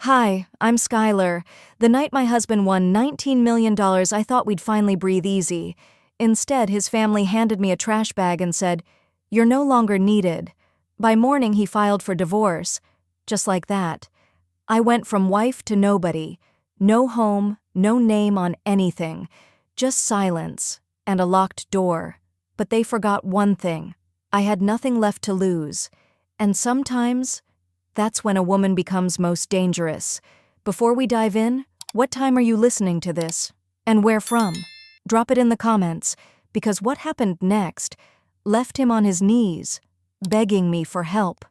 Hi, I'm Skylar. The night my husband won $19 million, I thought we'd finally breathe easy. Instead, his family handed me a trash bag and said, "You're no longer needed." By morning, he filed for divorce. Just like that. I went from wife to nobody. No home, no name on anything. Just silence and a locked door. But they forgot one thing. I had nothing left to lose. And sometimes, that's when a woman becomes most dangerous. Before we dive in, what time are you listening to this? And where from? Drop it in the comments, because what happened next left him on his knees, begging me for help.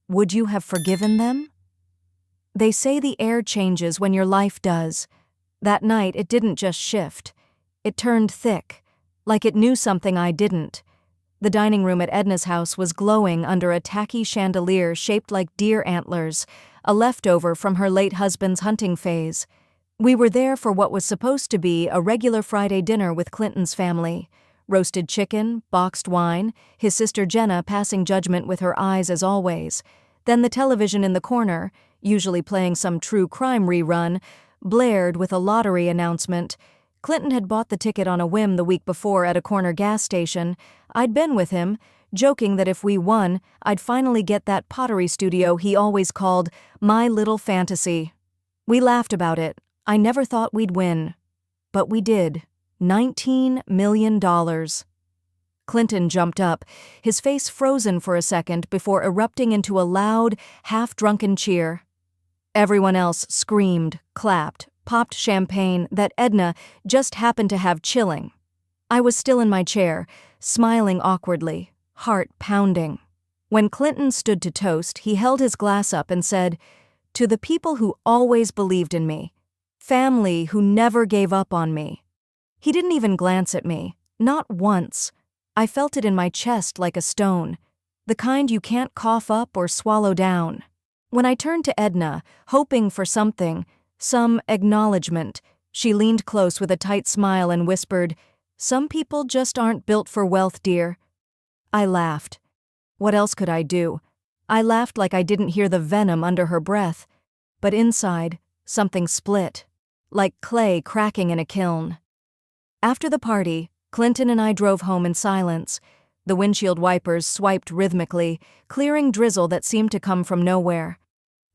Would you have forgiven them? They say the air changes when your life does. That night, it didn't just shift. It turned thick, like it knew something I didn't. The dining room at Edna's house was glowing under a tacky chandelier shaped like deer antlers, a leftover from her late husband's hunting phase. We were there for what was supposed to be a regular Friday dinner with Clinton's family. Roasted chicken, boxed wine, his sister Jenna passing judgment with her eyes as always. Then the television in the corner, usually playing some true crime rerun, blared with a lottery announcement. Clinton had bought the ticket on a whim the week before at a corner gas station. I'd been with him, joking that if we won, I'd finally get that pottery studio he always called my little fantasy. We laughed about it. I never thought we'd win. But we did. $19 million. Clinton jumped up, his face frozen for a second before erupting into a loud, half-drunken cheer. Everyone else screamed, clapped, popped champagne that Edna just happened to have chilling. I was still in my chair, smiling awkwardly, heart pounding. When Clinton stood to toast, he held his glass up and said, "To the people who always believed in me, family who never gave up on me." He didn't even glance at me, not once. I felt it in my chest like a stone, the kind you can't cough up or swallow down. When I turned to Edna, hoping for something, some acknowledgement, she leaned close with a tight smile and whispered, "Some people just aren't built for wealth, dear." I laughed. What else could I do? I laughed like I didn't hear the venom under her breath. But inside, something split, like clay cracking in a kiln. After the party, Clinton and I drove home in silence. The windshield wipers swiped rhythmically, clearing drizzle that seemed to come from nowhere.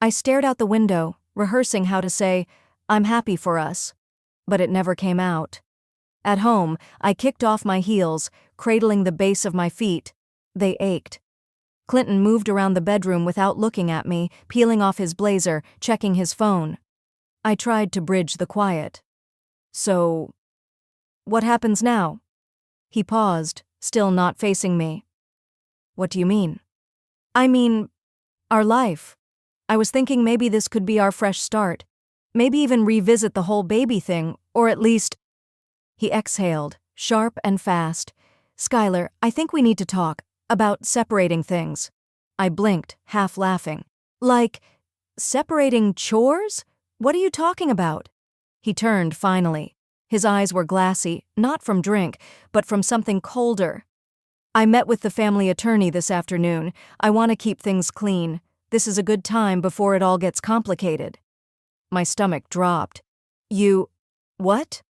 I stared out the window, rehearsing how to say, "I'm happy for us." But it never came out. At home, I kicked off my heels, cradling the base of my feet. They ached. Clinton moved around the bedroom without looking at me, peeling off his blazer, checking his phone. I tried to bridge the quiet. "So, what happens now?" He paused, still not facing me. "What do you mean?" "I mean, our life. I was thinking maybe this could be our fresh start. Maybe even revisit the whole baby thing, or at least—" He exhaled, sharp and fast. "Skylar, I think we need to talk about separating things." I blinked, half laughing. "Like, separating chores? What are you talking about?" He turned finally. His eyes were glassy, not from drink, but from something colder. "I met with the family attorney this afternoon. I want to keep things clean. This is a good time before it all gets complicated." My stomach dropped. "You... what?"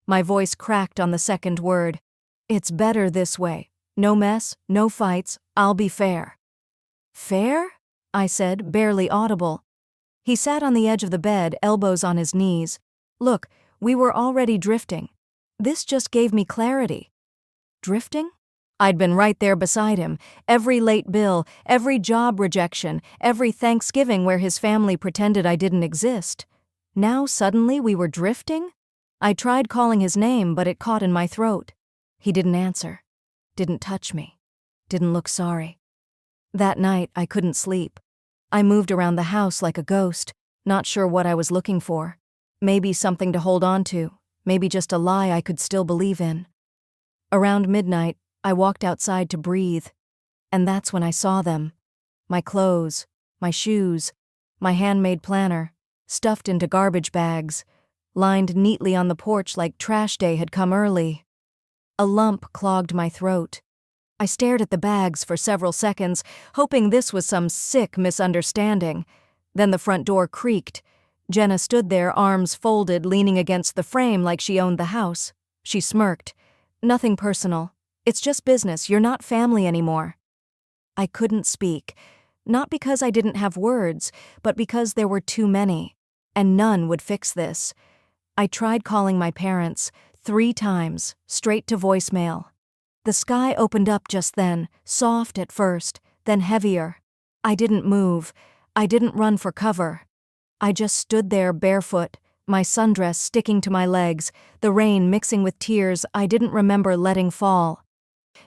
My voice cracked on the second word. "It's better this way. No mess, no fights, I'll be fair." "Fair?" I said, barely audible. He sat on the edge of the bed, elbows on his knees. "Look, we were already drifting. This just gave me clarity." Drifting? I'd been right there beside him, every late bill, every job rejection, every Thanksgiving where his family pretended I didn't exist. Now suddenly we were drifting? I tried calling his name, but it caught in my throat. He didn't answer, didn't touch me, didn't look sorry. That night I couldn't sleep. I moved around the house like a ghost, not sure what I was looking for. Maybe something to hold on to, maybe just a lie I could still believe in. Around midnight, I walked outside to breathe, and that's when I saw them. My clothes, my shoes, my handmade planner, stuffed into garbage bags, lined neatly on the porch like trash day had come early. A lump clogged my throat. I stared at the bags for several seconds, hoping this was some sick misunderstanding. Then the front door creaked. Jenna stood there, arms folded, leaning against the frame like she owned the house. She smirked. Nothing personal. It's just business. You're not family anymore. I couldn't speak. Not because I didn't have words, but because there were too many. And none would fix this. I tried calling my parents 3 times, straight to voicemail. The sky opened up just then, soft at first, then heavier. I didn't move. I didn't run for cover. I just stood there barefoot, my sundress sticking to my legs, the rain mixing with tears I didn't remember letting fall.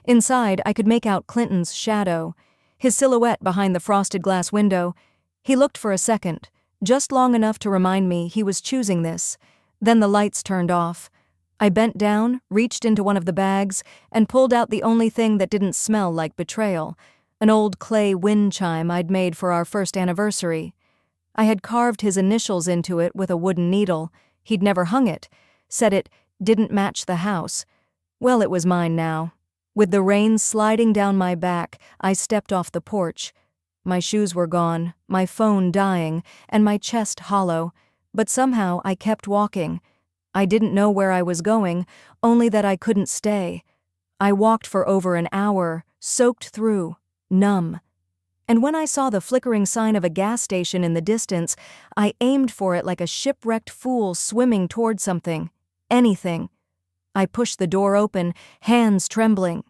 Inside, I could make out Clinton's shadow, his silhouette behind the frosted glass window. He looked for a second, just long enough to remind me he was choosing this. Then the lights turned off. I bent down, reached into one of the bags, and pulled out the only thing that didn't smell like betrayal, an old clay wind chime I'd made for our first anniversary. I had carved his initials into it with a wooden needle. He'd never hung it, said it didn't match the house. Well, it was mine now. With the rain sliding down my back, I stepped off the porch. My shoes were gone, my phone dying, and my chest hollow, but somehow I kept walking. I didn't know where I was going, only that I couldn't stay. I walked for over an hour, soaked through, numb. And when I saw the flickering sign of a gas station in the distance, I aimed for it like a shipwrecked fool swimming toward something. Anything. I pushed the door open, hands trembling.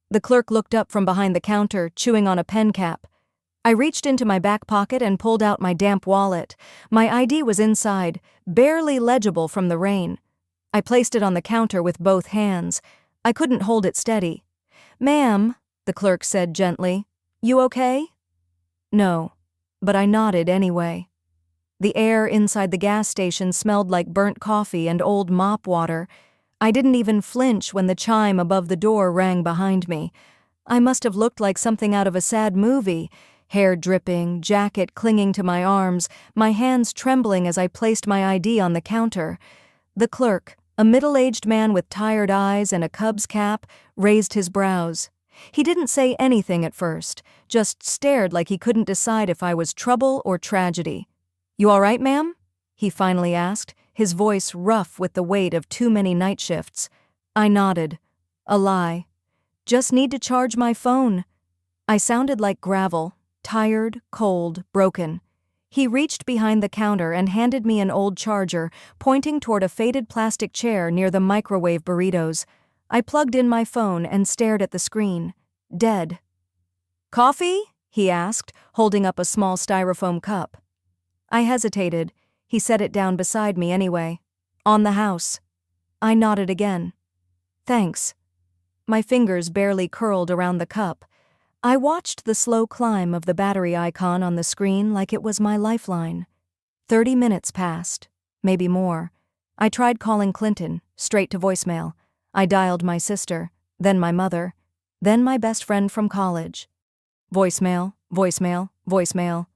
The clerk looked up from behind the counter, chewing on a pen cap. I reached into my back pocket and pulled out my damp wallet. My ID was inside, barely legible from the rain. I placed it on the counter with both hands. I couldn't hold it steady. "Ma'am," the clerk said gently, "you okay?" No, but I nodded anyway. The air inside the gas station smelled like burnt coffee and old mop water. I didn't even flinch when the chime above the door rang behind me. I must have looked like something out of a sad movie, hair dripping, jacket clinging to my arms, my hands trembling as I placed my ID on the counter. The clerk, a middle-aged man with tired eyes and a Cubs cap, raised his brows. He didn't say anything at first, just stared like he couldn't decide if I was trouble or tragedy. "You all right, ma'am?" he finally asked, his voice rough with the weight of too many night shifts. I nodded. A lie. "Just need to charge my phone." I sounded like gravel, tired, cold, broken. He reached behind the counter and handed me an old charger, pointing toward a faded plastic chair near the microwave burritos. I plugged in my phone and stared at the screen. Dead. "Coffee?" he asked, holding up a small styrofoam cup. I hesitated. He set it down beside me anyway. "On the house." I nodded again. "Thanks." My fingers barely curled around the cup. I watched the slow climb of the battery icon on the screen like it was my lifeline. 30 minutes passed, maybe more. I tried calling Clinton, straight to voicemail. I dialed my sister, then my mother, then my best friend from college. Voicemail, voicemail, voicemail.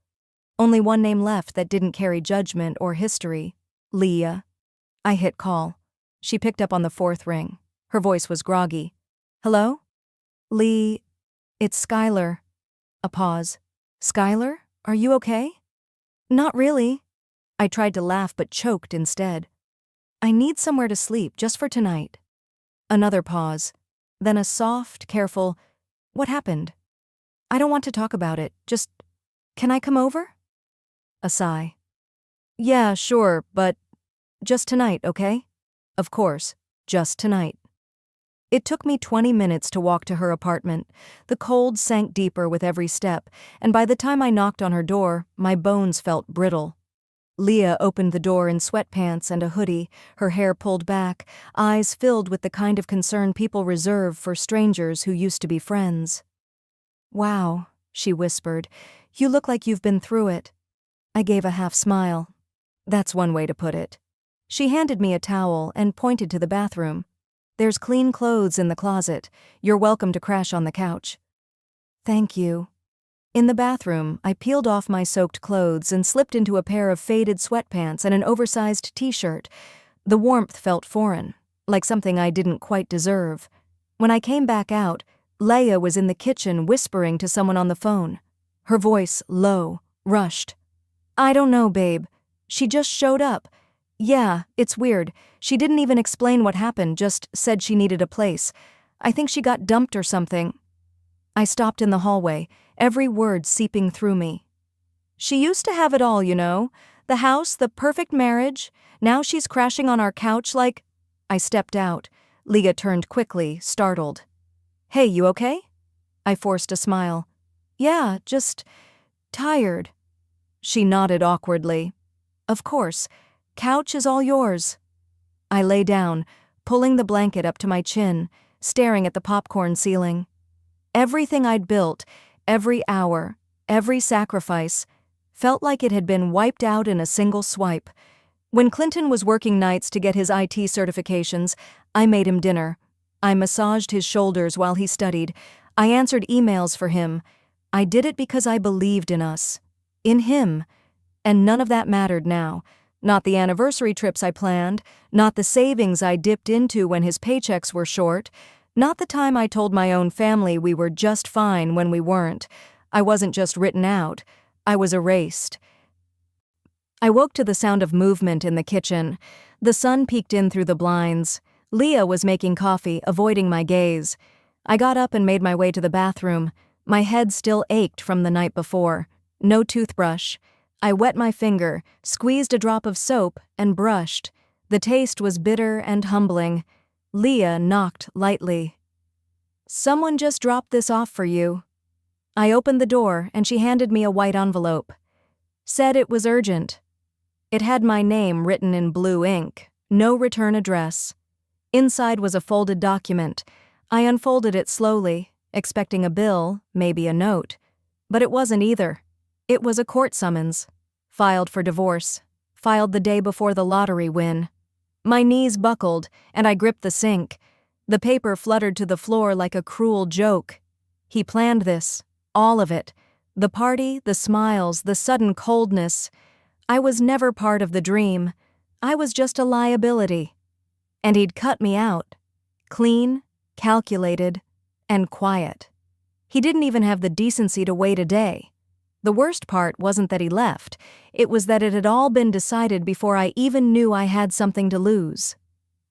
Only one name left that didn't carry judgment or history. Leah. I hit call. She picked up on the 4th ring. Her voice was groggy. "Hello? Lee, it's Skylar." A pause. "Skylar, are you okay?" "Not really." I tried to laugh but choked instead. "I need somewhere to sleep just for tonight." Another pause. Then a soft, careful, "What happened?" "I don't want to talk about it. Just, can I come over?" A sigh. "Yeah, sure, but just tonight, okay?" "Of course, just tonight." It took me 20 minutes to walk to her apartment. The cold sank deeper with every step, and by the time I knocked on her door, my bones felt brittle. Leah opened the door in sweatpants and a hoodie, her hair pulled back, eyes filled with the kind of concern people reserve for strangers who used to be friends. "Wow," she whispered, "you look like you've been through it." I gave a half smile. That's one way to put it. She handed me a towel and pointed to the bathroom. "There's clean clothes in the closet. You're welcome to crash on the couch." "Thank you." In the bathroom, I peeled off my soaked clothes and slipped into a pair of faded sweatpants and an oversized t-shirt. The warmth felt foreign, like something I didn't quite deserve. When I came back out, Leah was in the kitchen whispering to someone on the phone. Her voice low, rushed. "I don't know, babe. She just showed up. Yeah, it's weird. She didn't even explain what happened, just said she needed a place. I think she got dumped or something. I stopped in the hallway, every word seeping through me. She used to have it all, you know. The house, the perfect marriage. Now she's crashing on our couch like... I stepped out. Leah turned quickly, startled. Hey, you okay? I forced a smile. Yeah, just... tired. She nodded awkwardly. Of course. Couch is all yours. I lay down, pulling the blanket up to my chin, staring at the popcorn ceiling. Everything I'd built, every hour, every sacrifice, felt like it had been wiped out in a single swipe. When Clinton was working nights to get his IT certifications, I made him dinner. I massaged his shoulders while he studied. I answered emails for him. I did it because I believed in us. In him. And none of that mattered now. Not the anniversary trips I planned, not the savings I dipped into when his paychecks were short, not the time I told my own family we were just fine when we weren't. I wasn't just written out. I was erased. I woke to the sound of movement in the kitchen. The sun peeked in through the blinds. Leah was making coffee, avoiding my gaze. I got up and made my way to the bathroom. My head still ached from the night before. No toothbrush. I wet my finger, squeezed a drop of soap, and brushed. The taste was bitter and humbling. Leah knocked lightly. Someone just dropped this off for you. I opened the door, and she handed me a white envelope. Said it was urgent. It had my name written in blue ink, no return address. Inside was a folded document. I unfolded it slowly, expecting a bill, maybe a note. But it wasn't either. It was a court summons. Filed for divorce. Filed the day before the lottery win. My knees buckled, and I gripped the sink. The paper fluttered to the floor like a cruel joke. He planned this. All of it. The party, the smiles, the sudden coldness. I was never part of the dream. I was just a liability. And he'd cut me out. Clean, calculated, and quiet. He didn't even have the decency to wait a day. The worst part wasn't that he left. It was that it had all been decided before I even knew I had something to lose.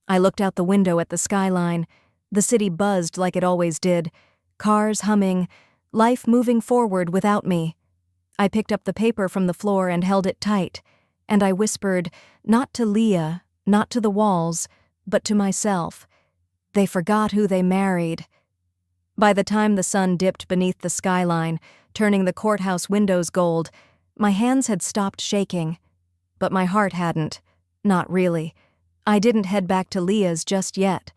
I looked out the window at the skyline. The city buzzed like it always did. Cars humming, life moving forward without me. I picked up the paper from the floor and held it tight, and I whispered, not to Leah, not to the walls, but to myself. They forgot who they married. By the time the sun dipped beneath the skyline, turning the courthouse windows gold, my hands had stopped shaking. But my heart hadn't. Not really. I didn't head back to Leah's just yet.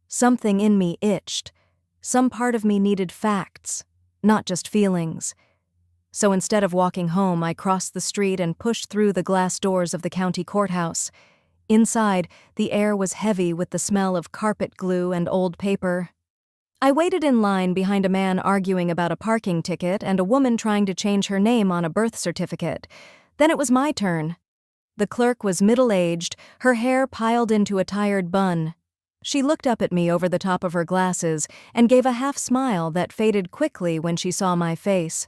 Something in me itched. Some part of me needed facts, not just feelings. So instead of walking home, I crossed the street and pushed through the glass doors of the county courthouse. Inside, the air was heavy with the smell of carpet glue and old paper. I waited in line behind a man arguing about a parking ticket and a woman trying to change her name on a birth certificate. Then it was my turn. The clerk was middle-aged, her hair piled into a tired bun. She looked up at me over the top of her glasses and gave a half-smile that faded quickly when she saw my face.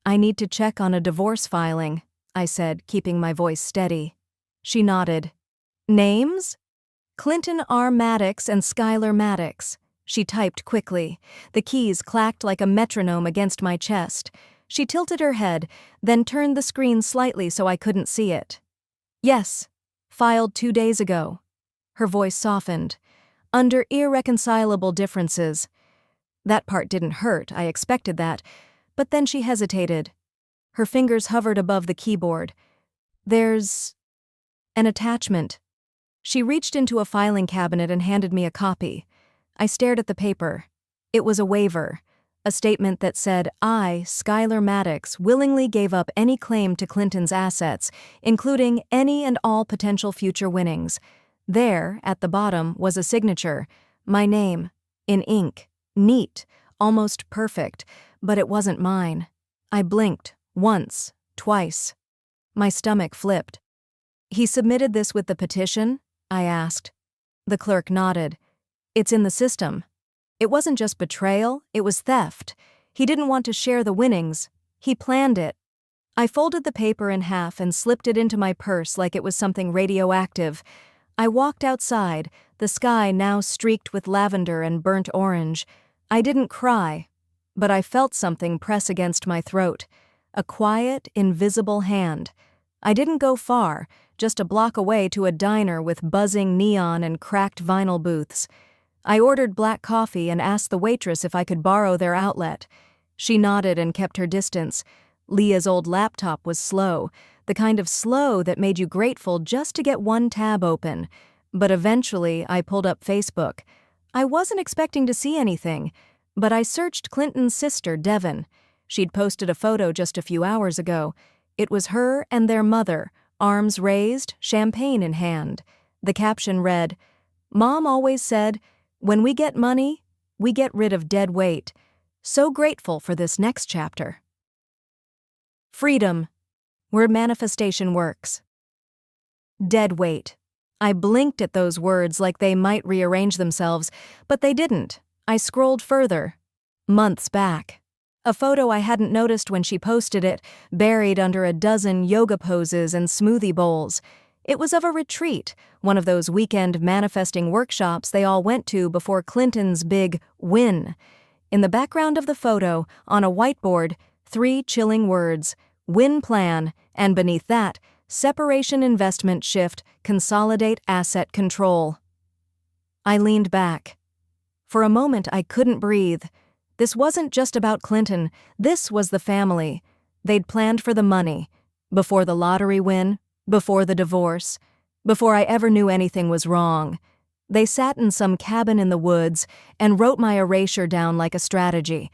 I need to check on a divorce filing, I said, keeping my voice steady. She nodded. Names? Clinton R. Maddox and Skylar Maddox. She typed quickly. The keys clacked like a metronome against my chest. She tilted her head, then turned the screen slightly so I couldn't see it. Yes, filed 2 days ago. Her voice softened. Under irreconcilable differences. That part didn't hurt, I expected that, but then she hesitated. Her fingers hovered above the keyboard. There's an attachment. She reached into a filing cabinet and handed me a copy. I stared at the paper. It was a waiver, a statement that said I, Skylar Maddox, willingly gave up any claim to Clinton's assets, including any and all potential future winnings. There, at the bottom, was a signature, my name, in ink, neat, almost perfect, but it wasn't mine. I blinked, once, twice. My stomach flipped. He submitted this with the petition? I asked. The clerk nodded. It's in the system. It wasn't just betrayal, it was theft. He didn't want to share the winnings. He planned it. I folded the paper in half and slipped it into my purse like it was something radioactive. I walked outside, the sky now streaked with lavender and burnt orange. I didn't cry, but I felt something press against my throat. A quiet, invisible hand. I didn't go far, just a block away to a diner with buzzing neon and cracked vinyl booths. I ordered black coffee and asked the waitress if I could borrow their outlet. She nodded and kept her distance. Leah's old laptop was slow, the kind of slow that made you grateful just to get one tab open. But eventually, I pulled up Facebook. I wasn't expecting to see anything, but I searched Clinton's sister, Devon. She'd posted a photo just a few hours ago. It was her and their mother, arms raised, champagne in hand. The caption read, "Mom always said, when we get money, we get rid of dead weight. So grateful for this next chapter." Freedom, where manifestation works. Dead weight. I blinked at those words like they might rearrange themselves, but they didn't. I scrolled further. Months back. A photo I hadn't noticed when she posted it, buried under a dozen yoga poses and smoothie bowls. It was of a retreat, one of those weekend manifesting workshops they all went to before Clinton's big win. In the background of the photo, on a whiteboard, 3 chilling words, "Win plan," and beneath that, "Separation investment shift, consolidate asset control." I leaned back. For a moment I couldn't breathe. This wasn't just about Clinton, this was the family. They'd planned for the money. Before the lottery win, before the divorce, before I ever knew anything was wrong. They sat in some cabin in the woods and wrote my erasure down like a strategy.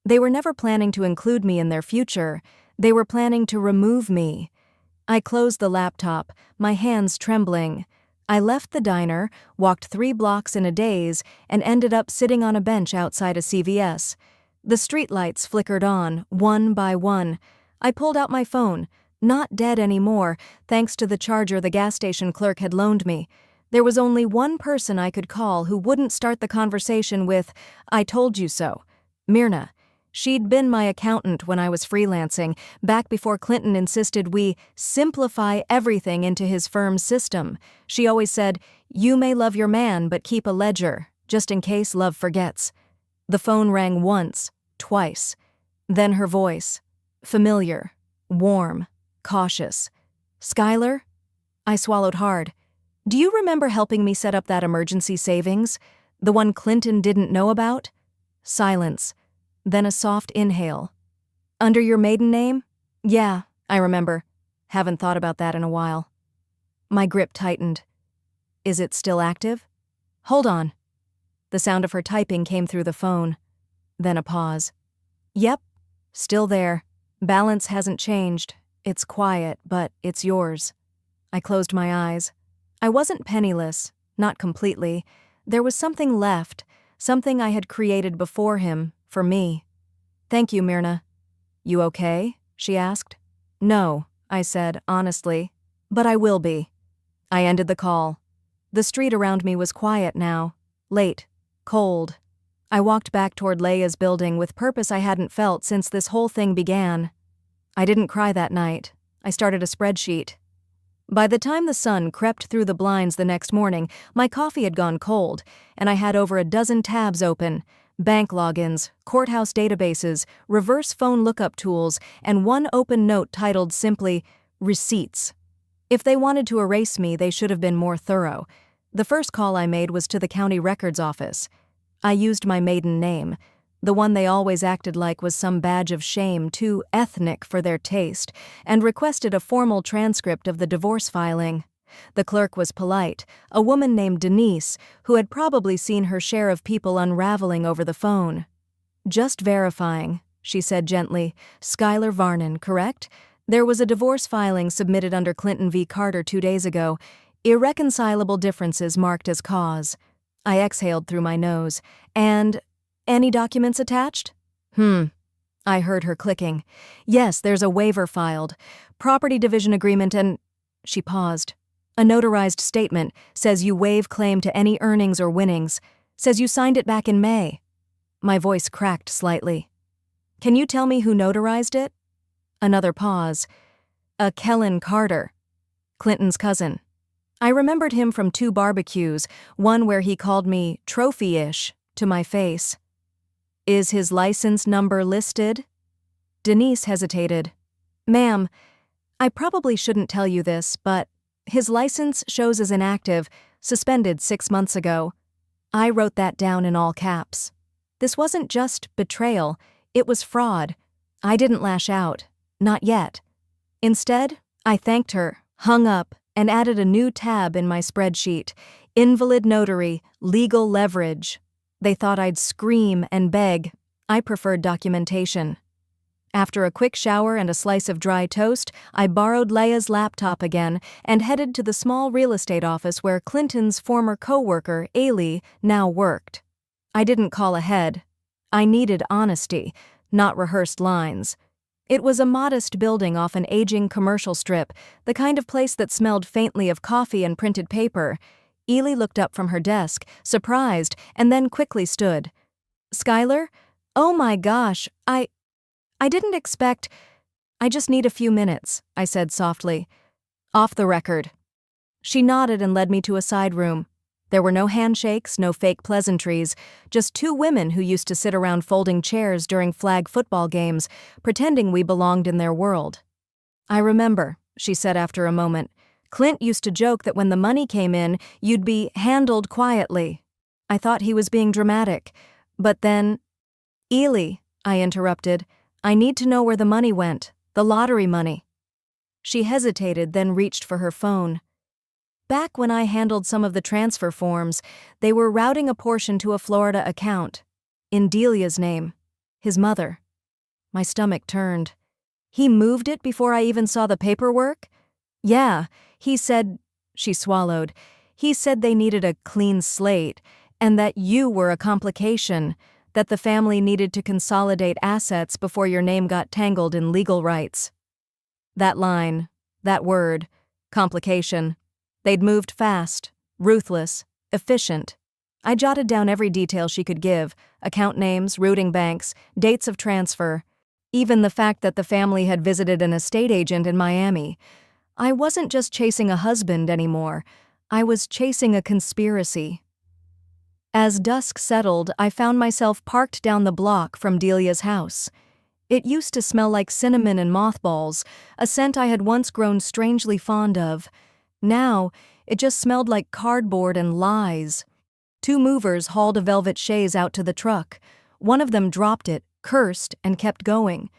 They were never planning to include me in their future. They were planning to remove me. I closed the laptop, my hands trembling. I left the diner, walked 3 blocks in a daze, and ended up sitting on a bench outside a CVS. The streetlights flickered on, one by one. I pulled out my phone, not dead anymore, thanks to the charger the gas station clerk had loaned me. There was only one person I could call who wouldn't start the conversation with, "I told you so." Myrna. She'd been my accountant when I was freelancing, back before Clinton insisted we simplify everything into his firm's system. She always said, "You may love your man, but keep a ledger, just in case love forgets." The phone rang once, twice. Then her voice. Familiar, warm, cautious. "Skylar?" I swallowed hard. "Do you remember helping me set up that emergency savings? The one Clinton didn't know about?" Silence. Then a soft inhale. "Under your maiden name?" "Yeah, I remember. Haven't thought about that in a while." My grip tightened. "Is it still active?" "Hold on." The sound of her typing came through the phone. Then a pause. "Yep, still there. Balance hasn't changed. It's quiet, but it's yours." I closed my eyes. I wasn't penniless, not completely. There was something left, something I had created before him, for me. "Thank you, Myrna." "You okay?" she asked. "No," I said, honestly. "But I will be." I ended the call. The street around me was quiet now. Late. Cold. I walked back toward Leia's building with purpose I hadn't felt since this whole thing began. I didn't cry that night. I started a spreadsheet. By the time the sun crept through the blinds the next morning, my coffee had gone cold, and I had over a dozen tabs open. Bank logins, courthouse databases, reverse phone lookup tools, and one open note titled simply, "Receipts." If they wanted to erase me, they should have been more thorough. The first call I made was to the county records office. I used my maiden name. The one they always acted like was some badge of shame too ethnic for their taste, and requested a formal transcript of the divorce filing. The clerk was polite, a woman named Denise, who had probably seen her share of people unraveling over the phone. "Just verifying," she said gently. "Skylar Varnon, correct? There was a divorce filing submitted under Clinton v. Carter 2 days ago. Irreconcilable differences marked as cause." I exhaled through my nose. "And any documents attached?" I heard her clicking. "Yes, there's a waiver filed. Property division agreement and—" She paused. "A notarized statement says you waive claim to any earnings or winnings. Says you signed it back in May." My voice cracked slightly. "Can you tell me who notarized it?" Another pause. Kellen Carter, Clinton's cousin. I remembered him from 2 barbecues, one where he called me trophy-ish to my face. Is his license number listed? Denise hesitated. Ma'am, I probably shouldn't tell you this, but his license shows as inactive, suspended 6 months ago. I wrote that down in all caps. This wasn't just betrayal, it was fraud. I didn't lash out. Not yet. Instead, I thanked her, hung up, and added a new tab in my spreadsheet. Invalid notary, legal leverage. They thought I'd scream and beg. I preferred documentation. After a quick shower and a slice of dry toast, I borrowed Leia's laptop again and headed to the small real estate office where Clinton's former co-worker, Ailey, now worked. I didn't call ahead. I needed honesty, not rehearsed lines. It was a modest building off an aging commercial strip, the kind of place that smelled faintly of coffee and printed paper. Ailey looked up from her desk, surprised, and then quickly stood. Skylar? Oh my gosh, I didn't expect— I just need a few minutes, I said softly. Off the record. She nodded and led me to a side room. There were no handshakes, no fake pleasantries, just 2 women who used to sit around folding chairs during flag football games, pretending we belonged in their world. I remember, she said after a moment. Clint used to joke that when the money came in, you'd be handled quietly. I thought he was being dramatic. But then— Ailey, I interrupted, I need to know where the money went, the lottery money. She hesitated, then reached for her phone. Back when I handled some of the transfer forms, they were routing a portion to a Florida account. In Delia's name. His mother. My stomach turned. He moved it before I even saw the paperwork? Yeah, he said— She swallowed. He said they needed a clean slate, and that you were a complication, that the family needed to consolidate assets before your name got tangled in legal rights. That line, that word, complication. They'd moved fast, ruthless, efficient. I jotted down every detail she could give, account names, routing banks, dates of transfer, even the fact that the family had visited an estate agent in Miami. I wasn't just chasing a husband anymore. I was chasing a conspiracy. As dusk settled, I found myself parked down the block from Delia's house. It used to smell like cinnamon and mothballs, a scent I had once grown strangely fond of. Now, it just smelled like cardboard and lies. 2 movers hauled a velvet chaise out to the truck. One of them dropped it, cursed, and kept going.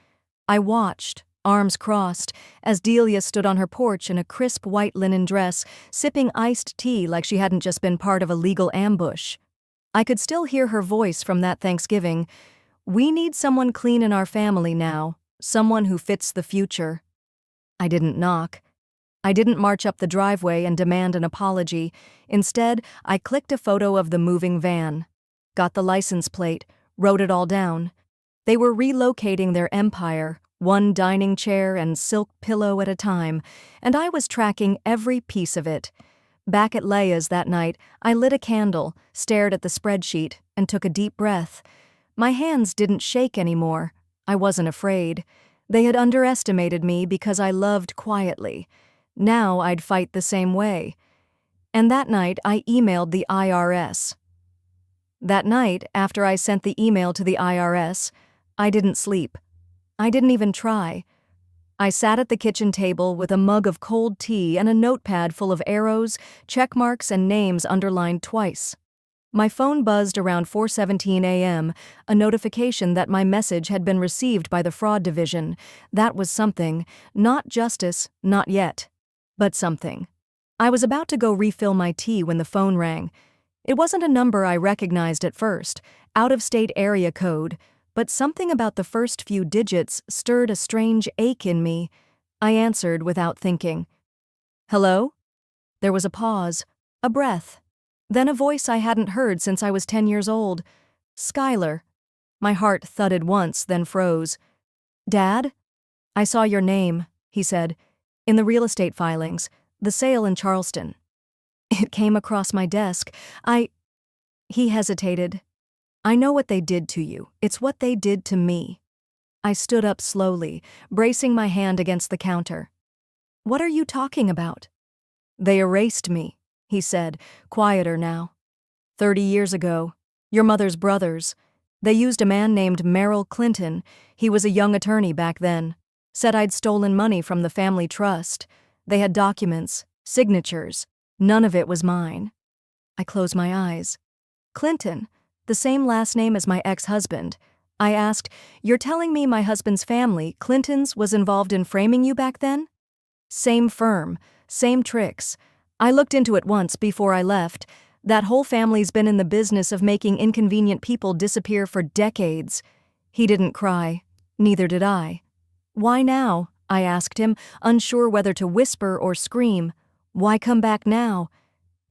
I watched, arms crossed, as Delia stood on her porch in a crisp white linen dress, sipping iced tea like she hadn't just been part of a legal ambush. I could still hear her voice from that Thanksgiving. We need someone clean in our family now, someone who fits the future. I didn't knock. I didn't march up the driveway and demand an apology. Instead, I clicked a photo of the moving van, got the license plate, wrote it all down. They were relocating their empire, 1 dining chair and silk pillow at a time, and I was tracking every piece of it. Back at Leia's that night, I lit a candle, stared at the spreadsheet, and took a deep breath. My hands didn't shake anymore. I wasn't afraid. They had underestimated me because I loved quietly. Now I'd fight the same way. And that night, I emailed the IRS. That night, after I sent the email to the IRS, I didn't sleep. I didn't even try. I sat at the kitchen table with a mug of cold tea and a notepad full of arrows, check marks, and names underlined twice. My phone buzzed around 4:17 a.m., a notification that my message had been received by the fraud division. That was something. Not justice, not yet. But something. I was about to go refill my tea when the phone rang. It wasn't a number I recognized at first, out-of-state area code, but something about the first few digits stirred a strange ache in me. I answered without thinking. Hello? There was a pause, a breath. Then a voice I hadn't heard since I was 10 years old. Skylar. My heart thudded once, then froze. Dad? I saw your name, he said, in the real estate filings, the sale in Charleston. It came across my desk. He hesitated. I know what they did to you. It's what they did to me. I stood up slowly, bracing my hand against the counter. "What are you talking about?" "They erased me," he said, quieter now. 30 years ago. Your mother's brothers. They used a man named Merrill Clinton. He was a young attorney back then. Said I'd stolen money from the family trust. They had documents, signatures. None of it was mine. I closed my eyes. Clinton, the same last name as my ex-husband. I asked, "You're telling me my husband's family, Clinton's, was involved in framing you back then?" "Same firm, same tricks. I looked into it once before I left. That whole family's been in the business of making inconvenient people disappear for decades." He didn't cry. Neither did I. "Why now?" I asked him, unsure whether to whisper or scream. "Why come back now?"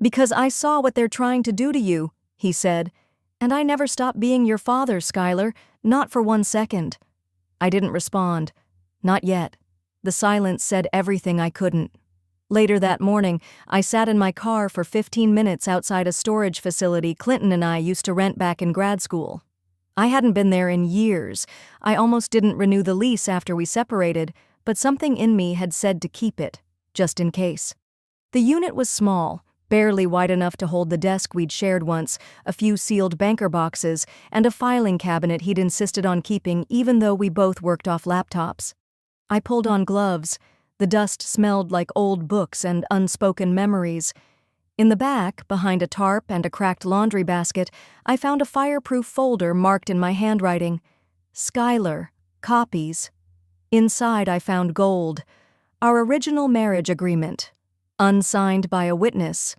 "Because I saw what they're trying to do to you," he said. "And I never stopped being your father, Skylar, not for 1 second." I didn't respond. Not yet. The silence said everything I couldn't. Later that morning, I sat in my car for 15 minutes outside a storage facility Clinton and I used to rent back in grad school. I hadn't been there in years. I almost didn't renew the lease after we separated, but something in me had said to keep it, just in case. The unit was small, barely wide enough to hold the desk we'd shared once, a few sealed banker boxes, and a filing cabinet he'd insisted on keeping even though we both worked off laptops. I pulled on gloves. The dust smelled like old books and unspoken memories. In the back, behind a tarp and a cracked laundry basket, I found a fireproof folder marked in my handwriting. Skylar, copies. Inside I found gold. Our original marriage agreement. Unsigned by a witness.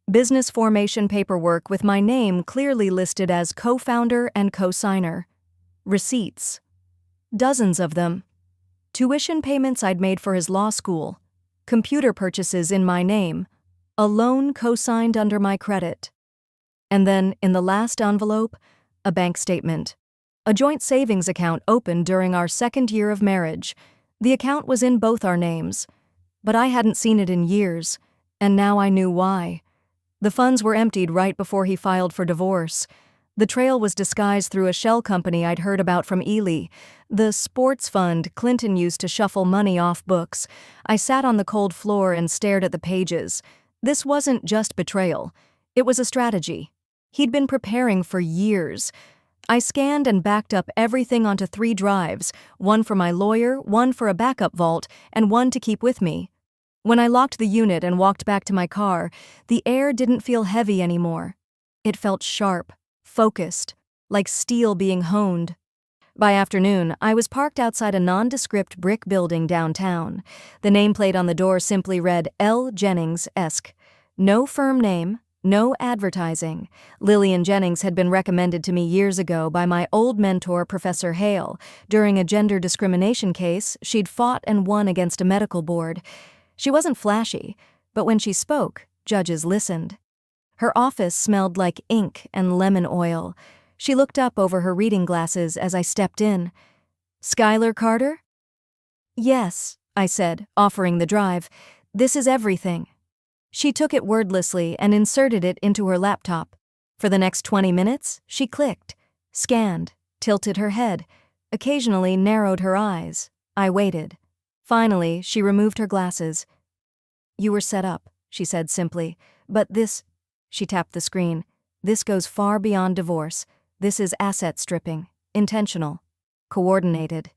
Business formation paperwork with my name clearly listed as co-founder and co-signer. Receipts. Dozens of them. Tuition payments I'd made for his law school. Computer purchases in my name. A loan co-signed under my credit. And then, in the last envelope, a bank statement. A joint savings account opened during our 2nd year of marriage. The account was in both our names. But I hadn't seen it in years, and now I knew why. The funds were emptied right before he filed for divorce. The trail was disguised through a shell company I'd heard about from Ely, the sports fund Clinton used to shuffle money off books. I sat on the cold floor and stared at the pages. This wasn't just betrayal. It was a strategy. He'd been preparing for years. I scanned and backed up everything onto 3 drives, one for my lawyer, one for a backup vault, and one to keep with me. When I locked the unit and walked back to my car, the air didn't feel heavy anymore. It felt sharp. Focused, like steel being honed. By afternoon, I was parked outside a nondescript brick building downtown. The nameplate on the door simply read L. Jennings-esque. No firm name, no advertising. Lillian Jennings had been recommended to me years ago by my old mentor, Professor Hale. During a gender discrimination case, she'd fought and won against a medical board. She wasn't flashy, but when she spoke, judges listened. Her office smelled like ink and lemon oil. She looked up over her reading glasses as I stepped in. "Skylar Carter?" "Yes," I said, offering the drive. "This is everything." She took it wordlessly and inserted it into her laptop. For the next 20 minutes, she clicked, scanned, tilted her head, occasionally narrowed her eyes. I waited. Finally, she removed her glasses. "You were set up," she said simply, "but this—" She tapped the screen. "This goes far beyond divorce. This is asset stripping. Intentional. Coordinated."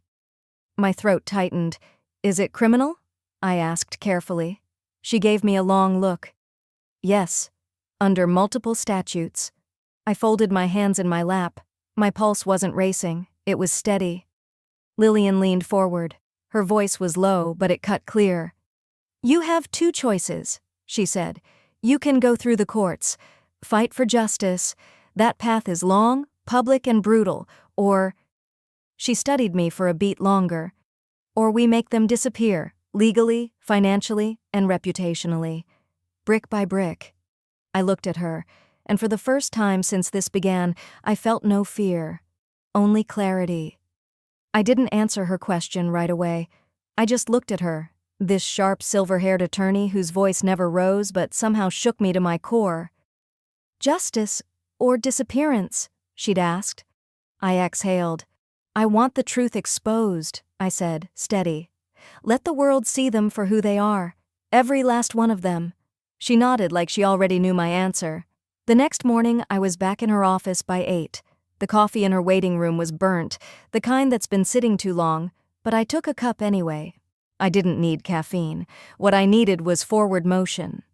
My throat tightened. "Is it criminal?" I asked carefully. She gave me a long look. "Yes. Under multiple statutes." I folded my hands in my lap. My pulse wasn't racing. It was steady. Lillian leaned forward. Her voice was low, but it cut clear. "You have 2 choices," she said. "You can go through the courts, fight for justice. That path is long, public, and brutal. Or—" She studied me for a beat longer. "Or we make them disappear, legally, financially, and reputationally. Brick by brick." I looked at her, and for the first time since this began, I felt no fear, only clarity. I didn't answer her question right away. I just looked at her. This sharp, silver-haired attorney whose voice never rose but somehow shook me to my core. "Justice or disappearance?" she'd asked. I exhaled. I want the truth exposed, I said, steady. Let the world see them for who they are. Every last one of them. She nodded like she already knew my answer. The next morning, I was back in her office by 8. The coffee in her waiting room was burnt, the kind that's been sitting too long, but I took a cup anyway. I didn't need caffeine. What I needed was forward motion.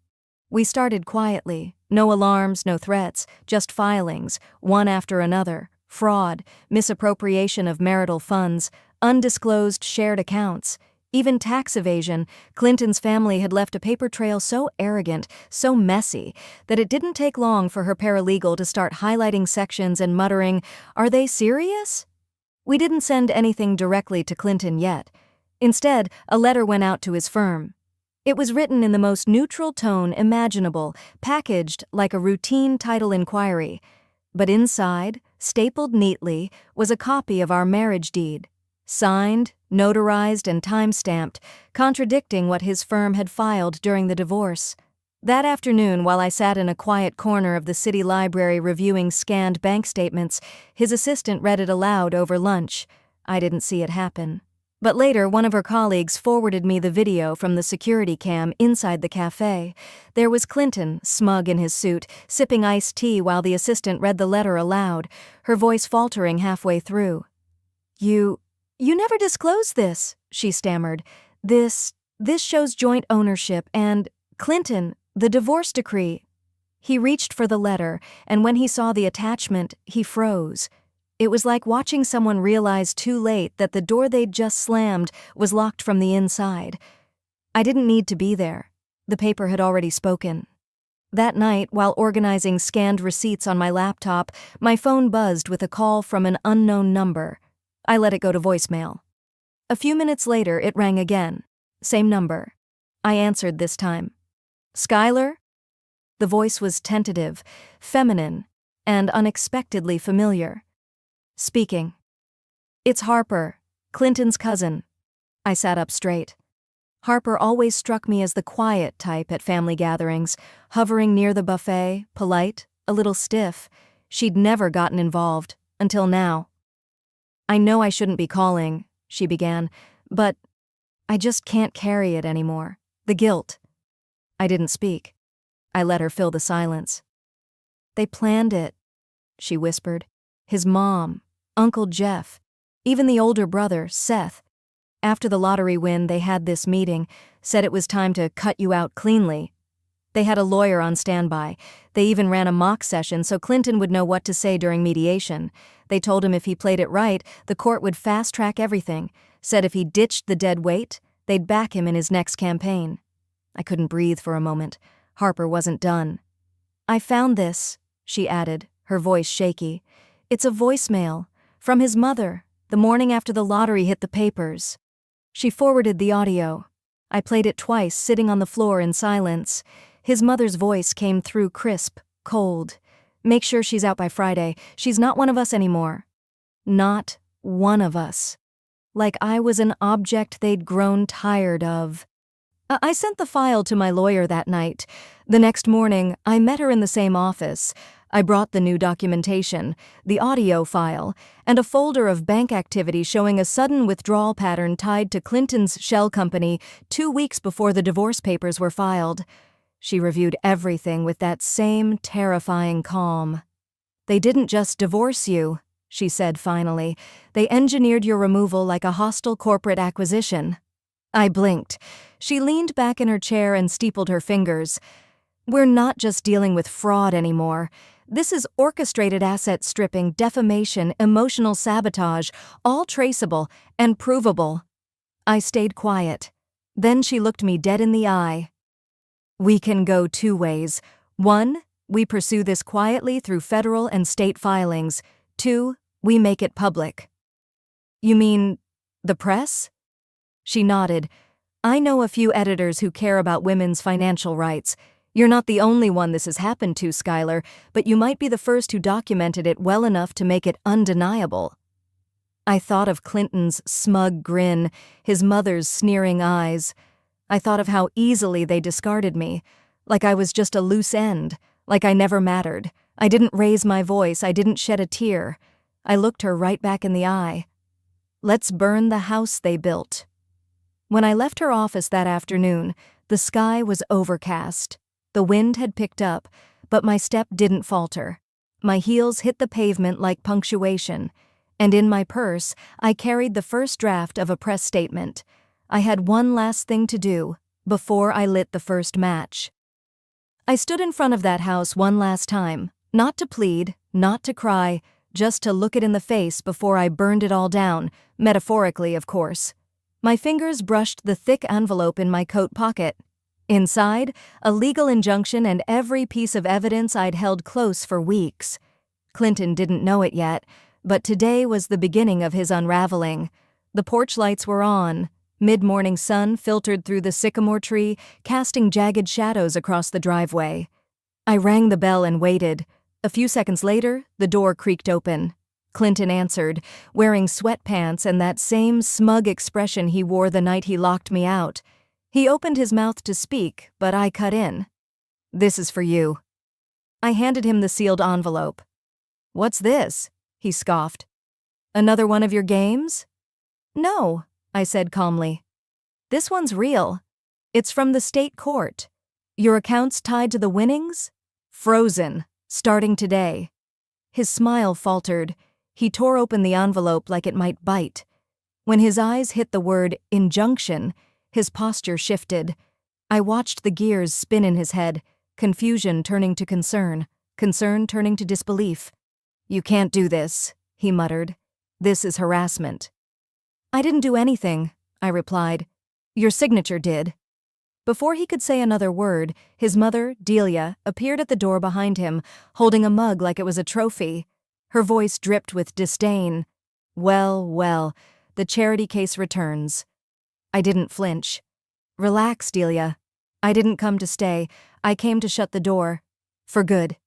We started quietly. No alarms, no threats, just filings, one after another. Fraud, misappropriation of marital funds, undisclosed shared accounts, even tax evasion. Clinton's family had left a paper trail so arrogant, so messy, that it didn't take long for her paralegal to start highlighting sections and muttering, "Are they serious?" We didn't send anything directly to Clinton yet. Instead, a letter went out to his firm. It was written in the most neutral tone imaginable, packaged like a routine title inquiry. But inside, stapled neatly, was a copy of our marriage deed. Signed, notarized, and time-stamped, contradicting what his firm had filed during the divorce. That afternoon, while I sat in a quiet corner of the city library reviewing scanned bank statements, his assistant read it aloud over lunch. I didn't see it happen. But later, one of her colleagues forwarded me the video from the security cam inside the cafe. There was Clinton, smug in his suit, sipping iced tea while the assistant read the letter aloud, her voice faltering halfway through. You never disclosed this," she stammered. This shows joint ownership and, Clinton, the divorce decree." He reached for the letter, and when he saw the attachment, he froze. It was like watching someone realize too late that the door they'd just slammed was locked from the inside. I didn't need to be there. The paper had already spoken. That night, while organizing scanned receipts on my laptop, my phone buzzed with a call from an unknown number. I let it go to voicemail. A few minutes later, it rang again. Same number. I answered this time. "Skylar?" The voice was tentative, feminine, and unexpectedly familiar. "Speaking." "It's Harper, Clinton's cousin." I sat up straight. Harper always struck me as the quiet type at family gatherings, hovering near the buffet, polite, a little stiff. She'd never gotten involved, until now. "I know I shouldn't be calling," she began, "but I just can't carry it anymore. The guilt." I didn't speak. I let her fill the silence. "They planned it," she whispered. "His mom, Uncle Jeff, even the older brother, Seth. After the lottery win, they had this meeting, said it was time to cut you out cleanly. They had a lawyer on standby. They even ran a mock session so Clinton would know what to say during mediation. They told him if he played it right, the court would fast-track everything. Said if he ditched the dead weight, they'd back him in his next campaign." I couldn't breathe for a moment. Harper wasn't done. "I found this," she added, her voice shaky. "It's a voicemail. From his mother, the morning after the lottery hit the papers." She forwarded the audio. I played it twice, sitting on the floor in silence. His mother's voice came through crisp, cold. "Make sure she's out by Friday. She's not one of us anymore." Not one of us. Like I was an object they'd grown tired of. I sent the file to my lawyer that night. The next morning, I met her in the same office. I brought the new documentation, the audio file, and a folder of bank activity showing a sudden withdrawal pattern tied to Clinton's shell company 2 weeks before the divorce papers were filed. She reviewed everything with that same terrifying calm. "They didn't just divorce you," she said finally. "They engineered your removal like a hostile corporate acquisition." I blinked. She leaned back in her chair and steepled her fingers. "We're not just dealing with fraud anymore. This is orchestrated asset stripping, defamation, emotional sabotage, all traceable and provable." I stayed quiet. Then she looked me dead in the eye. "We can go 2 ways. 1, we pursue this quietly through federal and state filings. 2, we make it public." "You mean the press?" She nodded. "I know a few editors who care about women's financial rights. You're not the only one this has happened to, Skylar, but you might be the first who documented it well enough to make it undeniable." I thought of Clinton's smug grin, his mother's sneering eyes. I thought of how easily they discarded me, like I was just a loose end, like I never mattered. I didn't raise my voice, I didn't shed a tear. I looked her right back in the eye. Let's burn the house they built. When I left her office that afternoon, the sky was overcast. The wind had picked up, but my step didn't falter. My heels hit the pavement like punctuation, and in my purse, I carried the first draft of a press statement. I had one last thing to do before I lit the first match. I stood in front of that house one last time, not to plead, not to cry, just to look it in the face before I burned it all down, metaphorically, of course. My fingers brushed the thick envelope in my coat pocket. Inside, a legal injunction and every piece of evidence I'd held close for weeks. Clinton didn't know it yet, but today was the beginning of his unraveling. The porch lights were on. Mid-morning sun filtered through the sycamore tree, casting jagged shadows across the driveway. I rang the bell and waited. A few seconds later, the door creaked open. Clinton answered, wearing sweatpants and that same smug expression he wore the night he locked me out. He opened his mouth to speak, but I cut in. "This is for you." I handed him the sealed envelope. "What's this?" he scoffed. "Another one of your games?" "No," I said calmly. "This one's real. It's from the state court. Your account's tied to the winnings? Frozen, starting today." His smile faltered. He tore open the envelope like it might bite. When his eyes hit the word injunction, his posture shifted. I watched the gears spin in his head, confusion turning to concern turning to disbelief. "You can't do this," he muttered. "This is harassment." "I didn't do anything," I replied. "Your signature did." Before he could say another word, his mother, Delia, appeared at the door behind him, holding a mug like it was a trophy. Her voice dripped with disdain. "Well, well, the charity case returns." I didn't flinch. "Relax, Delia. I didn't come to stay. I came to shut the door. For good."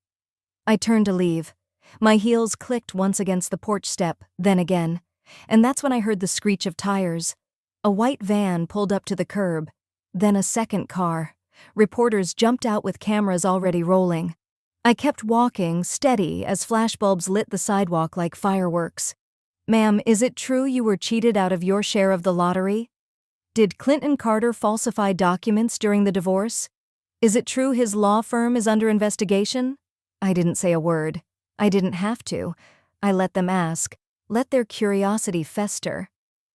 I turned to leave. My heels clicked once against the porch step, then again. And that's when I heard the screech of tires. A white van pulled up to the curb. Then a second car. Reporters jumped out with cameras already rolling. I kept walking, steady, as flashbulbs lit the sidewalk like fireworks. "Ma'am, is it true you were cheated out of your share of the lottery? Did Clinton Carter falsify documents during the divorce? Is it true his law firm is under investigation?" I didn't say a word. I didn't have to. I let them ask, let their curiosity fester.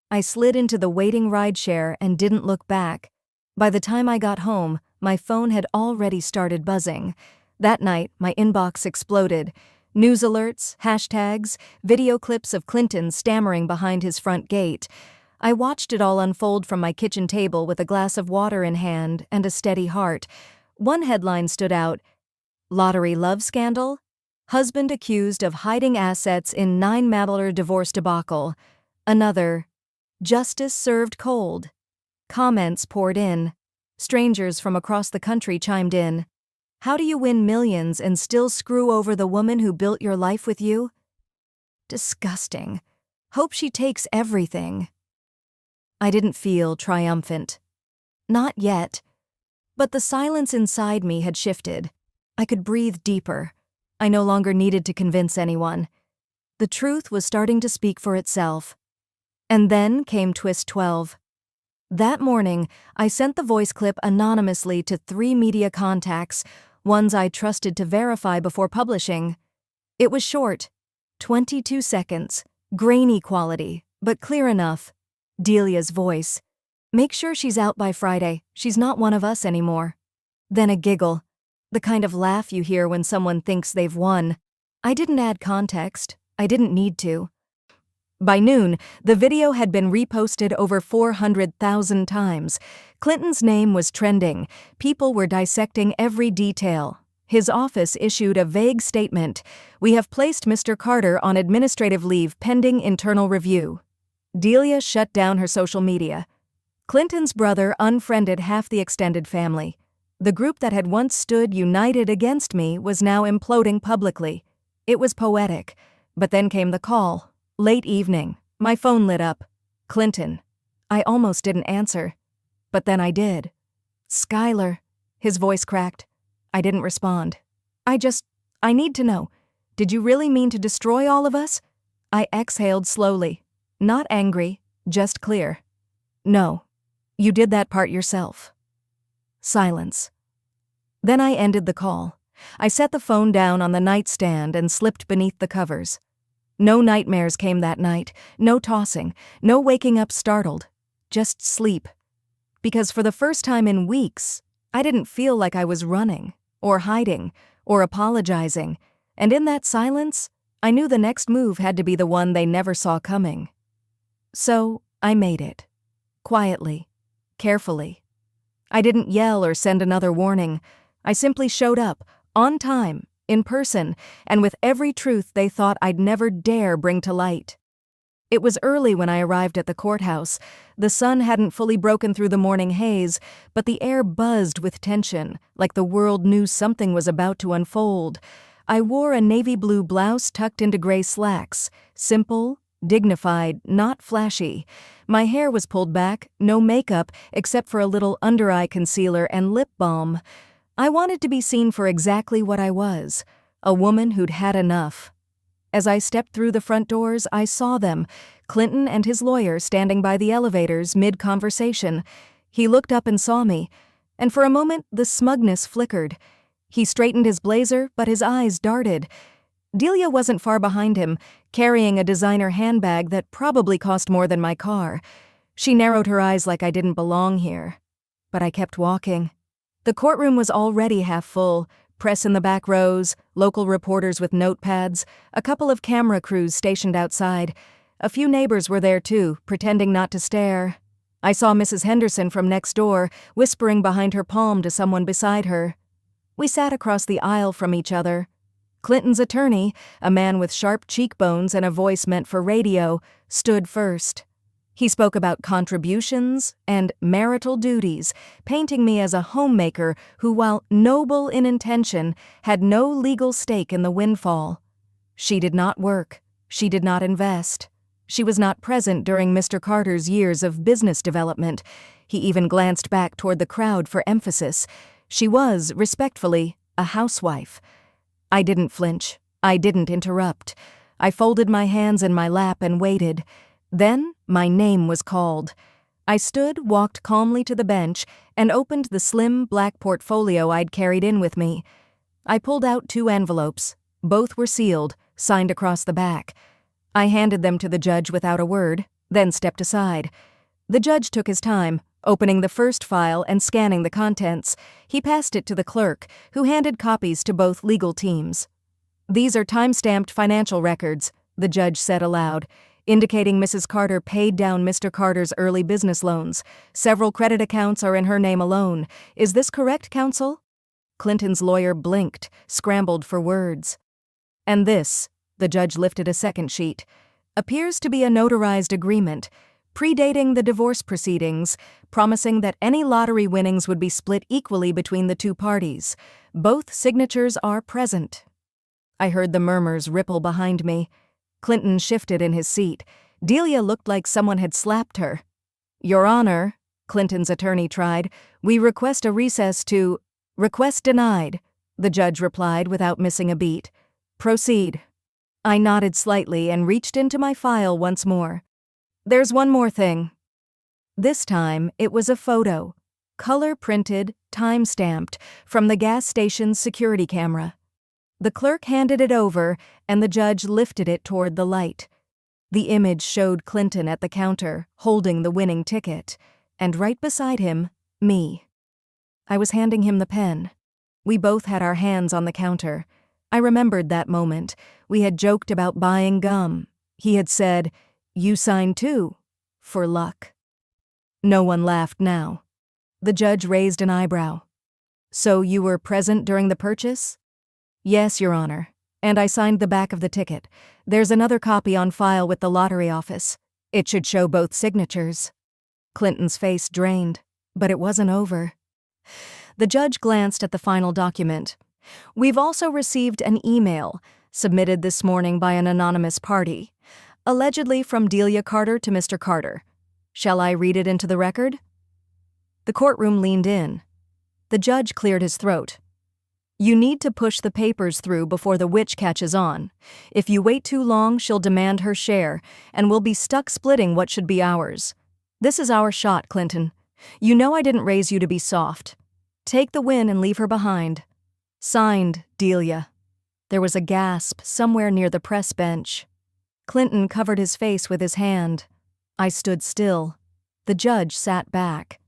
I slid into the waiting rideshare and didn't look back. By the time I got home, my phone had already started buzzing. That night, my inbox exploded. News alerts, hashtags, video clips of Clinton stammering behind his front gate. I watched it all unfold from my kitchen table with a glass of water in hand and a steady heart. One headline stood out: "Lottery love scandal? Husband accused of hiding assets in 9-Madeler divorce debacle." Another: "Justice served cold." Comments poured in. Strangers from across the country chimed in. "How do you win millions and still screw over the woman who built your life with you?" Disgusting. Hope she takes everything. I didn't feel triumphant. Not yet. But the silence inside me had shifted. I could breathe deeper. I no longer needed to convince anyone. The truth was starting to speak for itself. And then came twist 12. That morning, I sent the voice clip anonymously to 3 media contacts, ones I trusted to verify before publishing. It was short, 22 seconds, grainy quality, but clear enough. Delia's voice. "Make sure she's out by Friday. She's not one of us anymore." Then a giggle, the kind of laugh you hear when someone thinks they've won. I didn't add context. I didn't need to. By noon, the video had been reposted over 400,000 times. Clinton's name was trending. People were dissecting every detail. His office issued a vague statement: "We have placed Mr. Carter on administrative leave pending internal review." Delia shut down her social media. Clinton's brother unfriended half the extended family. The group that had once stood united against me was now imploding publicly. It was poetic. But then came the call. Late evening. My phone lit up. Clinton. I almost didn't answer. But then I did. "Skylar." His voice cracked. I didn't respond. I need to know. Did you really mean to destroy all of us?" I exhaled slowly. Not angry, just clear. No, you did that part yourself. Silence. Then I ended the call. I set the phone down on the nightstand and slipped beneath the covers. No nightmares came that night, no tossing, no waking up startled, just sleep. Because for the first time in weeks, I didn't feel like I was running, or hiding, or apologizing, and in that silence, I knew the next move had to be the one they never saw coming. So, I made it. Quietly. Carefully. I didn't yell or send another warning. I simply showed up, on time, in person, and with every truth they thought I'd never dare bring to light. It was early when I arrived at the courthouse. The sun hadn't fully broken through the morning haze, but the air buzzed with tension, like the world knew something was about to unfold. I wore a navy blue blouse tucked into gray slacks, simple, dignified, not flashy. My hair was pulled back, no makeup except for a little under-eye concealer and lip balm. I wanted to be seen for exactly what I was, a woman who'd had enough. As I stepped through the front doors, I saw them, Clinton and his lawyer standing by the elevators mid-conversation. He looked up and saw me, and for a moment the smugness flickered. He straightened his blazer, but his eyes darted. Delia wasn't far behind him, carrying a designer handbag that probably cost more than my car. She narrowed her eyes like I didn't belong here. But I kept walking. The courtroom was already half full. Press in the back rows, local reporters with notepads, a couple of camera crews stationed outside. A few neighbors were there too, pretending not to stare. I saw Mrs. Henderson from next door, whispering behind her palm to someone beside her. We sat across the aisle from each other. Clinton's attorney, a man with sharp cheekbones and a voice meant for radio, stood first. He spoke about contributions and marital duties, painting me as a homemaker who, while noble in intention, had no legal stake in the windfall. She did not work. She did not invest. She was not present during Mr. Carter's years of business development. He even glanced back toward the crowd for emphasis. She was, respectfully, a housewife. I didn't flinch. I didn't interrupt. I folded my hands in my lap and waited. Then, my name was called. I stood, walked calmly to the bench, and opened the slim black portfolio I'd carried in with me. I pulled out 2 envelopes. Both were sealed, signed across the back. I handed them to the judge without a word, then stepped aside. The judge took his time, opening the first file and scanning the contents. He passed it to the clerk, who handed copies to both legal teams. "These are time-stamped financial records," the judge said aloud, indicating Mrs. Carter paid down Mr. Carter's early business loans. "Several credit accounts are in her name alone. Is this correct, counsel?" Clinton's lawyer blinked, scrambled for words. "And this," the judge lifted a second sheet, "appears to be a notarized agreement, predating the divorce proceedings, promising that any lottery winnings would be split equally between the 2 parties. Both signatures are present." I heard the murmurs ripple behind me. Clinton shifted in his seat. Delia looked like someone had slapped her. "Your Honor," Clinton's attorney tried, "we request a recess to—" "Request denied," the judge replied without missing a beat. "Proceed." I nodded slightly and reached into my file once more. "There's one more thing." This time, it was a photo, color-printed, time-stamped, from the gas station's security camera. The clerk handed it over, and the judge lifted it toward the light. The image showed Clinton at the counter, holding the winning ticket, and right beside him, me. I was handing him the pen. We both had our hands on the counter. I remembered that moment. We had joked about buying gum. He had said, "You sign too, for luck." No one laughed now. The judge raised an eyebrow. "So you were present during the purchase?" "Yes, Your Honor, and I signed the back of the ticket. There's another copy on file with the lottery office. It should show both signatures." Clinton's face drained, but it wasn't over. The judge glanced at the final document. "We've also received an email, submitted this morning by an anonymous party, allegedly from Delia Carter to Mr. Carter. Shall I read it into the record?" The courtroom leaned in. The judge cleared his throat. You need to push the papers through before the witch catches on. If you wait too long, she'll demand her share, and we'll be stuck splitting what should be ours. This is our shot, Clinton. You know I didn't raise you to be soft. Take the win and leave her behind. Signed, Delia. There was a gasp somewhere near the press bench. Clinton covered his face with his hand. I stood still. The judge sat back.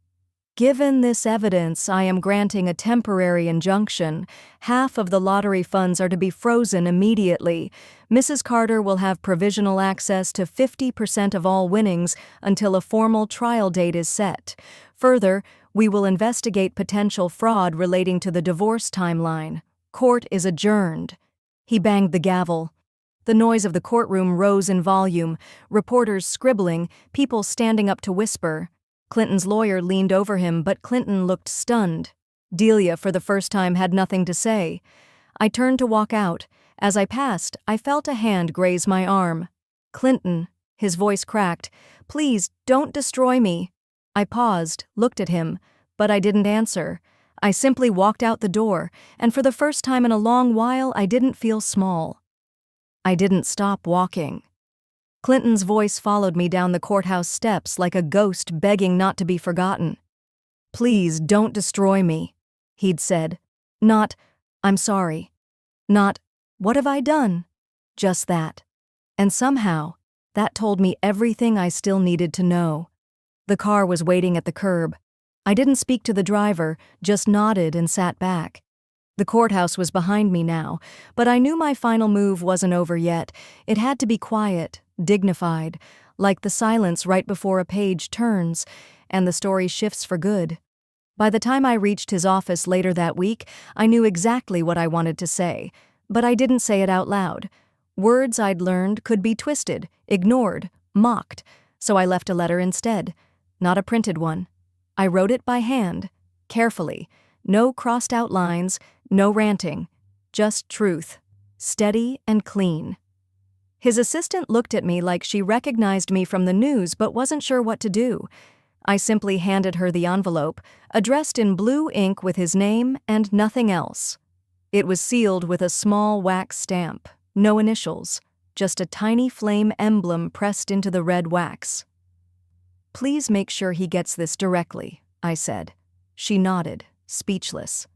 Given this evidence, I am granting a temporary injunction. Half of the lottery funds are to be frozen immediately. Mrs. Carter will have provisional access to 50% of all winnings until a formal trial date is set. Further, we will investigate potential fraud relating to the divorce timeline. Court is adjourned. He banged the gavel. The noise of the courtroom rose in volume, reporters scribbling, people standing up to whisper. Clinton's lawyer leaned over him, but Clinton looked stunned. Delia, for the first time, had nothing to say. I turned to walk out. As I passed, I felt a hand graze my arm. Clinton, his voice cracked, please, don't destroy me. I paused, looked at him, but I didn't answer. I simply walked out the door, and for the first time in a long while, I didn't feel small. I didn't stop walking. Clinton's voice followed me down the courthouse steps like a ghost begging not to be forgotten. Please don't destroy me, he'd said. Not, I'm sorry. Not, what have I done? Just that. And somehow, that told me everything I still needed to know. The car was waiting at the curb. I didn't speak to the driver, just nodded and sat back. The courthouse was behind me now, but I knew my final move wasn't over yet. It had to be quiet, dignified, like the silence right before a page turns, and the story shifts for good. By the time I reached his office later that week, I knew exactly what I wanted to say, but I didn't say it out loud. Words I'd learned could be twisted, ignored, mocked, so I left a letter instead, not a printed one. I wrote it by hand, carefully, no crossed-out lines, no ranting, just truth, steady and clean. His assistant looked at me like she recognized me from the news but wasn't sure what to do. I simply handed her the envelope, addressed in blue ink with his name and nothing else. It was sealed with a small wax stamp, no initials, just a tiny flame emblem pressed into the red wax. Please make sure he gets this directly, I said. She nodded, speechless.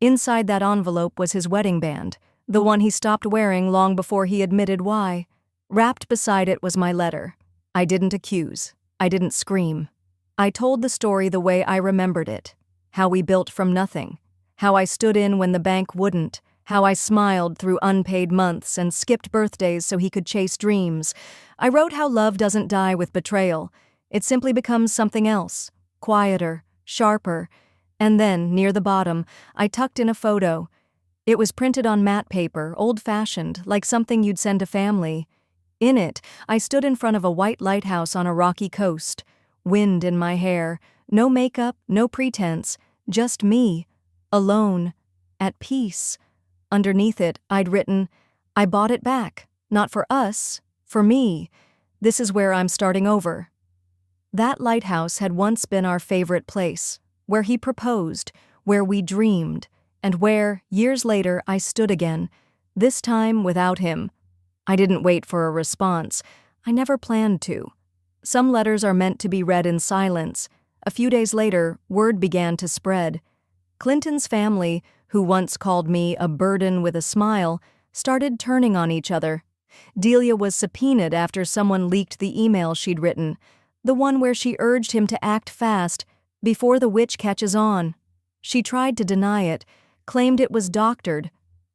Inside that envelope was his wedding band, the one he stopped wearing long before he admitted why. Wrapped beside it was my letter. I didn't accuse. I didn't scream. I told the story the way I remembered it. How we built from nothing. How I stood in when the bank wouldn't. How I smiled through unpaid months and skipped birthdays so he could chase dreams. I wrote how love doesn't die with betrayal. It simply becomes something else. Quieter, sharper. And then, near the bottom, I tucked in a photo. It was printed on matte paper, old-fashioned, like something you'd send to family. In it, I stood in front of a white lighthouse on a rocky coast. Wind in my hair, no makeup, no pretense, just me, alone, at peace. Underneath it, I'd written, I bought it back, not for us, for me. This is where I'm starting over. That lighthouse had once been our favorite place, where he proposed, where we dreamed, and where, years later, I stood again, this time without him. I didn't wait for a response. I never planned to. Some letters are meant to be read in silence. A few days later, word began to spread. Clinton's family, who once called me a burden with a smile, started turning on each other. Delia was subpoenaed after someone leaked the email she'd written, the one where she urged him to act fast, before the witch catches on. She tried to deny it, claimed it was doctored,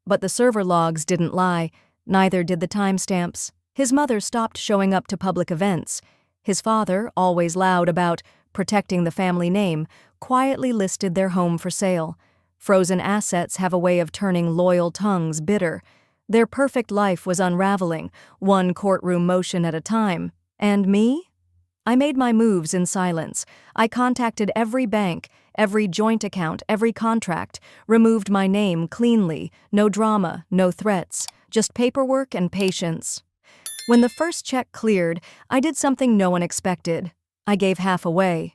but the server logs didn't lie, neither did the timestamps. His mother stopped showing up to public events. His father, always loud about protecting the family name, quietly listed their home for sale. Frozen assets have a way of turning loyal tongues bitter. Their perfect life was unraveling, one courtroom motion at a time. And me? I made my moves in silence. I contacted every bank, every joint account, every contract, removed my name cleanly, no drama, no threats, just paperwork and patience. When the first check cleared, I did something no one expected. I gave half away.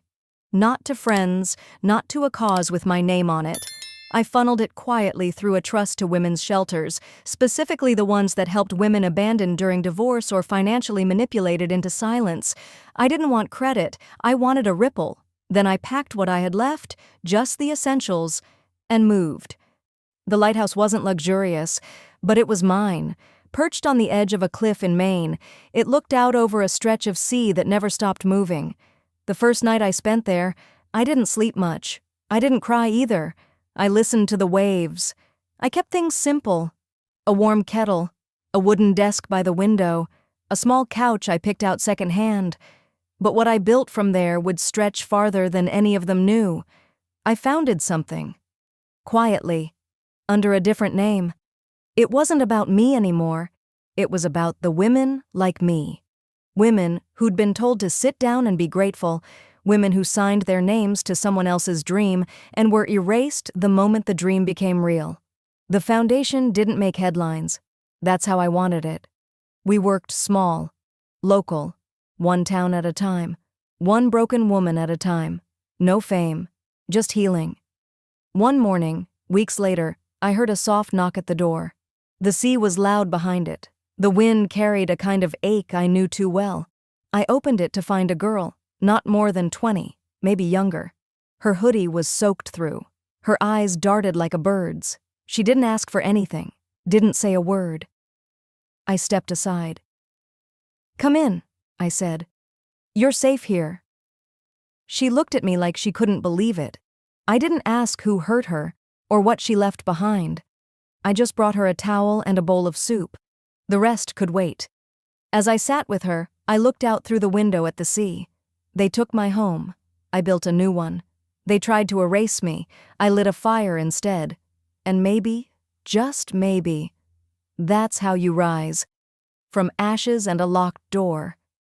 Not to friends, not to a cause with my name on it. I funneled it quietly through a trust to women's shelters, specifically the ones that helped women abandoned during divorce or financially manipulated into silence. I didn't want credit, I wanted a ripple. Then I packed what I had left, just the essentials, and moved. The lighthouse wasn't luxurious, but it was mine. Perched on the edge of a cliff in Maine, it looked out over a stretch of sea that never stopped moving. The first night I spent there, I didn't sleep much. I didn't cry either. I listened to the waves. I kept things simple. A warm kettle, a wooden desk by the window, a small couch I picked out secondhand. But what I built from there would stretch farther than any of them knew. I founded something. Quietly. Under a different name. It wasn't about me anymore. It was about the women like me. Women who'd been told to sit down and be grateful, women who signed their names to someone else's dream and were erased the moment the dream became real. The foundation didn't make headlines. That's how I wanted it. We worked small, local, one town at a time, one broken woman at a time. No fame, just healing. One morning, weeks later, I heard a soft knock at the door. The sea was loud behind it. The wind carried a kind of ache I knew too well. I opened it to find a girl, not more than 20, maybe younger. Her hoodie was soaked through. Her eyes darted like a bird's. She didn't ask for anything, didn't say a word. I stepped aside. "Come in," I said. "You're safe here." She looked at me like she couldn't believe it. I didn't ask who hurt her or what she left behind. I just brought her a towel and a bowl of soup. The rest could wait. As I sat with her, I looked out through the window at the sea. They took my home. I built a new one. They tried to erase me. I lit a fire instead. And maybe, just maybe, that's how you rise. From ashes and a locked door.